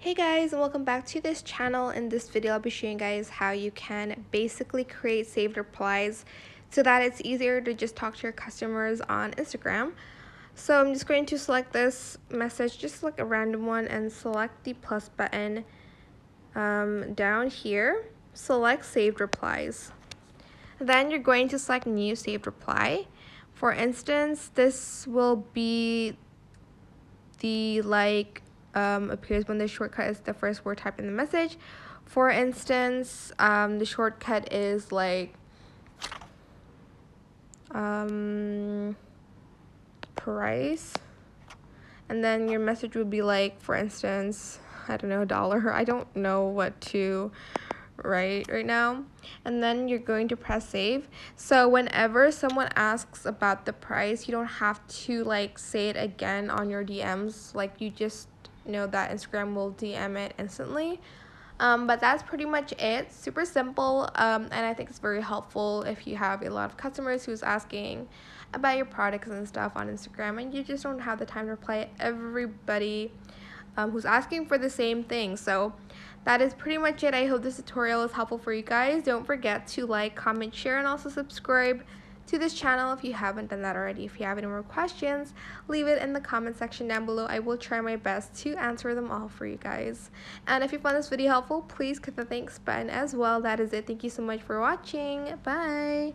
Hey guys, and welcome back to this channel. In this video, I'll be showing you guys how you can basically create saved replies so that it's easier to just talk to your customers on Instagram. So I'm just going to select this message, just like a random one, and select the plus button down here. Select saved replies. Then you're going to select new saved reply. For instance, this will be the appears when the shortcut is the first word typed in the message. For instance, the shortcut is like price, and then your message would be like, for instance, I don't know, $1. I don't know what to write right now. And then you're going to press save. So whenever someone asks about the price, you don't have to like say it again on your DMs. Like, you just know that Instagram will DM it instantly. But that's pretty much it. Super simple, and I think it's very helpful if you have a lot of customers who's asking about your products and stuff on Instagram, and you just don't have the time to reply everybody who's asking for the same thing. So that is pretty much it. I hope this tutorial is helpful for you guys. Don't forget to like, comment, share, and also subscribe to this channel if you haven't done that already. If you have any more questions, leave it in the comment section down below. I will try my best to answer them all for you guys. And if you found this video helpful, please click the thanks button as well. That is it. Thank you so much for watching. Bye.